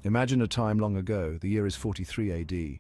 Imagine a time long ago, the year is 43 AD.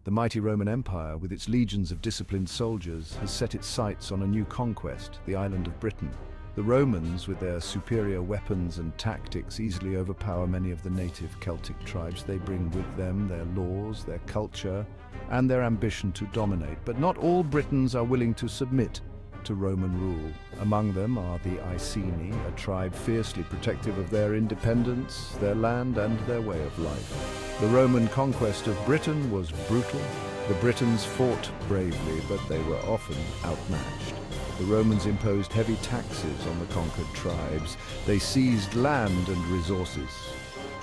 The mighty Roman Empire, with its legions of disciplined soldiers, has set its sights on a new conquest, the island of Britain. The Romans, with their superior weapons and tactics, easily overpower many of the native Celtic tribes. They bring with them their laws, their culture, and their ambition to dominate. But not all Britons are willing to submit to Roman rule. Among them are the Iceni, a tribe fiercely protective of their independence, their land, and their way of life. The Roman conquest of Britain was brutal. The Britons fought bravely, but they were often outmatched. The Romans imposed heavy taxes on the conquered tribes. They seized land and resources.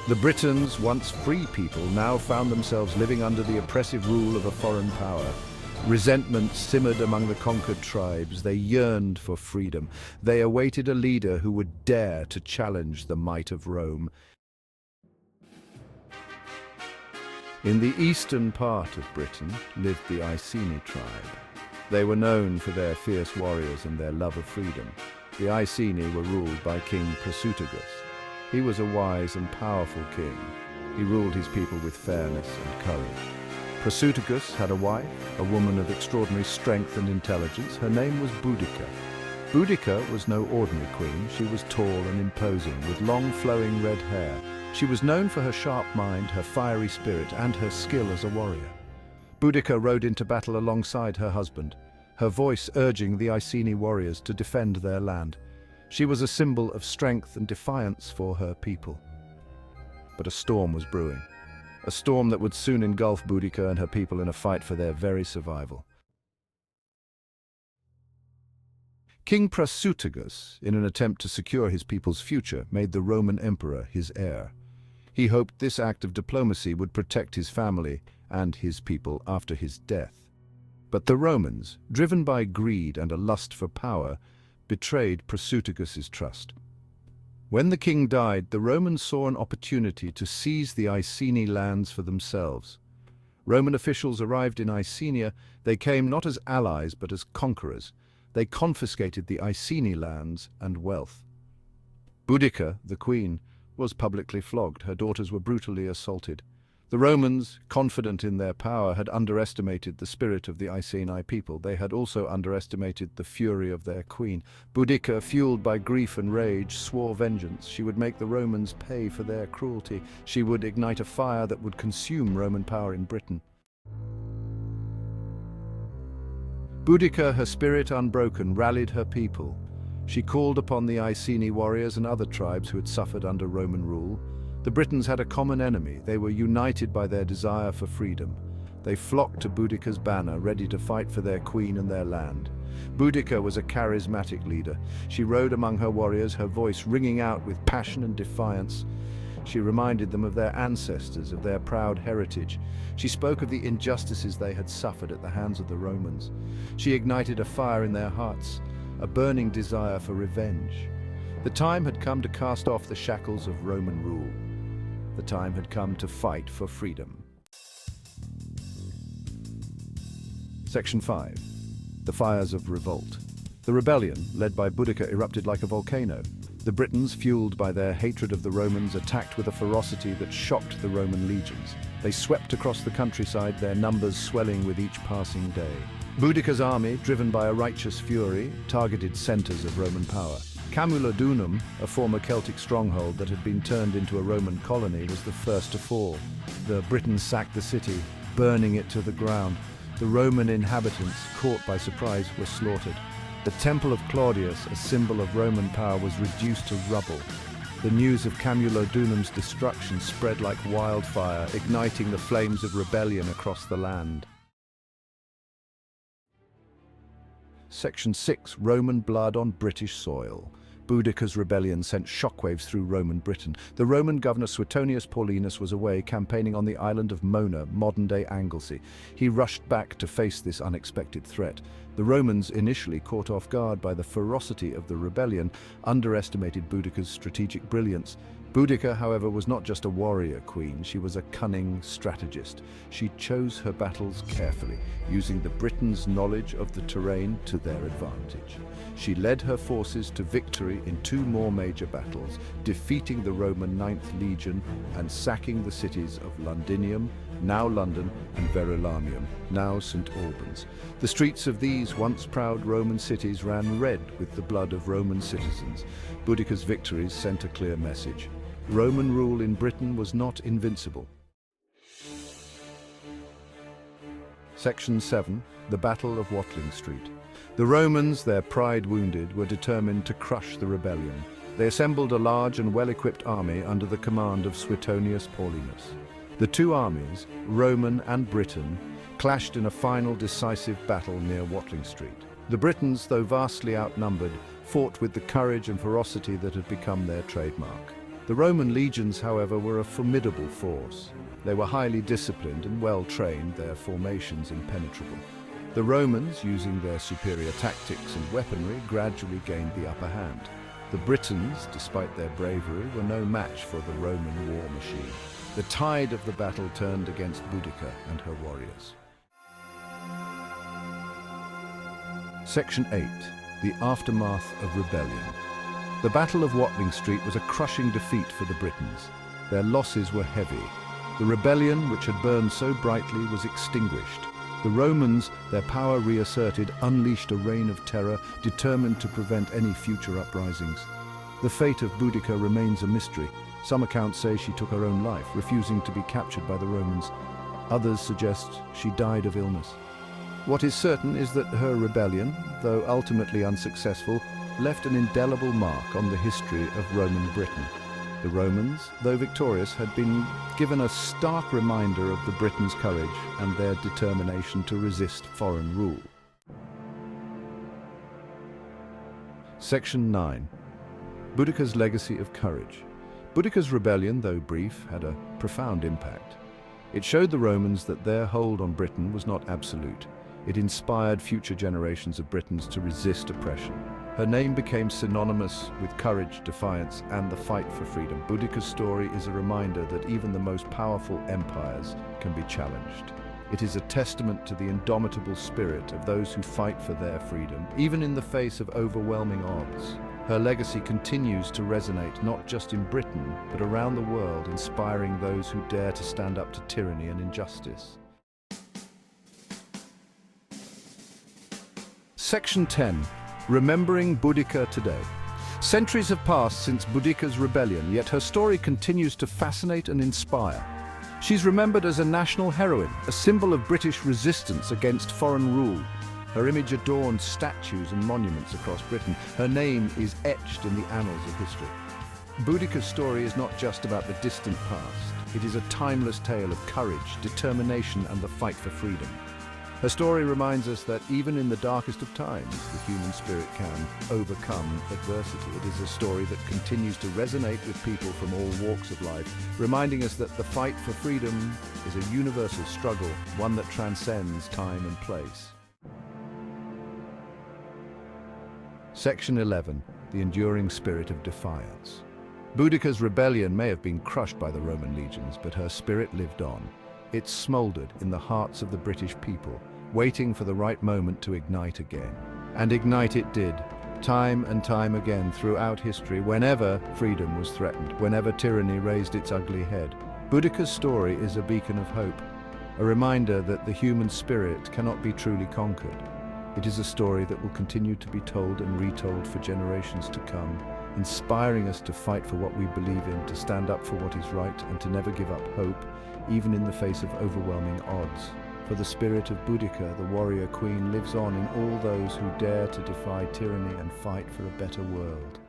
The Britons, once free people, now found themselves living under the oppressive rule of a foreign power. Resentment simmered among the conquered tribes. They yearned for freedom. They awaited a leader who would dare to challenge the might of Rome. In the eastern part of Britain lived the Iceni tribe. They were known for their fierce warriors and their love of freedom. The Iceni were ruled by King Prasutagus. He was a wise and powerful king. He ruled his people with fairness and courage. Prasutagus had a wife, a woman of extraordinary strength and intelligence. Her name was Boudicca. Boudicca was no ordinary queen. She was tall and imposing, with long flowing red hair. She was known for her sharp mind, her fiery spirit, and her skill as a warrior. Boudicca rode into battle alongside her husband, her voice urging the Iceni warriors to defend their land. She was a symbol of strength and defiance for her people. But a storm was brewing. A storm that would soon engulf Boudicca and her people in a fight for their very survival. King Prasutagus, in an attempt to secure his people's future, made the Roman emperor his heir. He hoped this act of diplomacy would protect his family and his people after his death. But the Romans, driven by greed and a lust for power, betrayed Prasutagus's trust. When the king died, the Romans saw an opportunity to seize the Iceni lands for themselves. Roman officials arrived in Icenia. They came not as allies but as conquerors. They confiscated the Iceni lands and wealth. Boudicca, the queen, was publicly flogged. Her daughters were brutally assaulted. The Romans, confident in their power, had underestimated the spirit of the Iceni people. They had also underestimated the fury of their queen. Boudicca, fueled by grief and rage, swore vengeance. She would make the Romans pay for their cruelty. She would ignite a fire that would consume Roman power in Britain. Boudicca, her spirit unbroken, rallied her people. She called upon the Iceni warriors and other tribes who had suffered under Roman rule. The Britons had a common enemy. They were united by their desire for freedom. They flocked to Boudicca's banner, ready to fight for their queen and their land. Boudicca was a charismatic leader. She rode among her warriors, her voice ringing out with passion and defiance. She reminded them of their ancestors, of their proud heritage. She spoke of the injustices they had suffered at the hands of the Romans. She ignited a fire in their hearts, a burning desire for revenge. The time had come to cast off the shackles of Roman rule. The time had come to fight for freedom. Section 5. The Fires of Revolt. The rebellion, led by Boudicca, erupted like a volcano. The Britons, fueled by their hatred of the Romans, attacked with a ferocity that shocked the Roman legions. They swept across the countryside, their numbers swelling with each passing day. Boudicca's army, driven by a righteous fury, targeted centers of Roman power. Camulodunum, a former Celtic stronghold that had been turned into a Roman colony, was the first to fall. The Britons sacked the city, burning it to the ground. The Roman inhabitants, caught by surprise, were slaughtered. The Temple of Claudius, a symbol of Roman power, was reduced to rubble. The news of Camulodunum's destruction spread like wildfire, igniting the flames of rebellion across the land. Section 6. Roman blood on British soil. Boudicca's rebellion sent shockwaves through Roman Britain. The Roman governor Suetonius Paulinus was away campaigning on the island of Mona, modern-day Anglesey. He rushed back to face this unexpected threat. The Romans, initially caught off guard by the ferocity of the rebellion, underestimated Boudicca's strategic brilliance. Boudicca, however, was not just a warrior queen, she was a cunning strategist. She chose her battles carefully, using the Britons' knowledge of the terrain to their advantage. She led her forces to victory in 2 more major battles, defeating the Roman 9th Legion and sacking the cities of Londinium, now London, and Verulamium, now St. Albans. The streets of these once proud Roman cities ran red with the blood of Roman citizens. Boudicca's victories sent a clear message. Roman rule in Britain was not invincible. Section 7. The Battle of Watling Street. The Romans, their pride wounded, were determined to crush the rebellion. They assembled a large and well-equipped army under the command of Suetonius Paulinus. The 2 armies, Roman and Briton, clashed in a final decisive battle near Watling Street. The Britons, though vastly outnumbered, fought with the courage and ferocity that had become their trademark. The Roman legions, however, were a formidable force. They were highly disciplined and well-trained, their formations impenetrable. The Romans, using their superior tactics and weaponry, gradually gained the upper hand. The Britons, despite their bravery, were no match for the Roman war machine. The tide of the battle turned against Boudicca and her warriors. Section 8. The Aftermath of Rebellion. The Battle of Watling Street was a crushing defeat for the Britons. Their losses were heavy. The rebellion, which had burned so brightly, was extinguished. The Romans, their power reasserted, unleashed a reign of terror, determined to prevent any future uprisings. The fate of Boudicca remains a mystery. Some accounts say she took her own life, refusing to be captured by the Romans. Others suggest she died of illness. What is certain is that her rebellion, though ultimately unsuccessful, left an indelible mark on the history of Roman Britain. The Romans, though victorious, had been given a stark reminder of the Britons' courage and their determination to resist foreign rule. Section 9. Boudicca's legacy of courage. Boudicca's rebellion, though brief, had a profound impact. It showed the Romans that their hold on Britain was not absolute. It inspired future generations of Britons to resist oppression. Her name became synonymous with courage, defiance, and the fight for freedom. Boudicca's story is a reminder that even the most powerful empires can be challenged. It is a testament to the indomitable spirit of those who fight for their freedom, even in the face of overwhelming odds. Her legacy continues to resonate not just in Britain, but around the world, inspiring those who dare to stand up to tyranny and injustice. Section 10. Remembering Boudicca today. Centuries have passed since Boudicca's rebellion, yet her story continues to fascinate and inspire. She's remembered as a national heroine, a symbol of British resistance against foreign rule. Her image adorns statues and monuments across Britain. Her name is etched in the annals of history. Boudicca's story is not just about the distant past. It is a timeless tale of courage, determination, and the fight for freedom. Her story reminds us that even in the darkest of times, the human spirit can overcome adversity. It is a story that continues to resonate with people from all walks of life, reminding us that the fight for freedom is a universal struggle, one that transcends time and place. Section 11. The enduring spirit of defiance. Boudicca's rebellion may have been crushed by the Roman legions, but her spirit lived on. It smoldered in the hearts of the British people, waiting for the right moment to ignite again. And ignite it did, time and time again throughout history, whenever freedom was threatened, whenever tyranny raised its ugly head. Boudicca's story is a beacon of hope, a reminder that the human spirit cannot be truly conquered. It is a story that will continue to be told and retold for generations to come, inspiring us to fight for what we believe in, to stand up for what is right, and to never give up hope, even in the face of overwhelming odds. For the spirit of Boudicca, the warrior queen, lives on in all those who dare to defy tyranny and fight for a better world.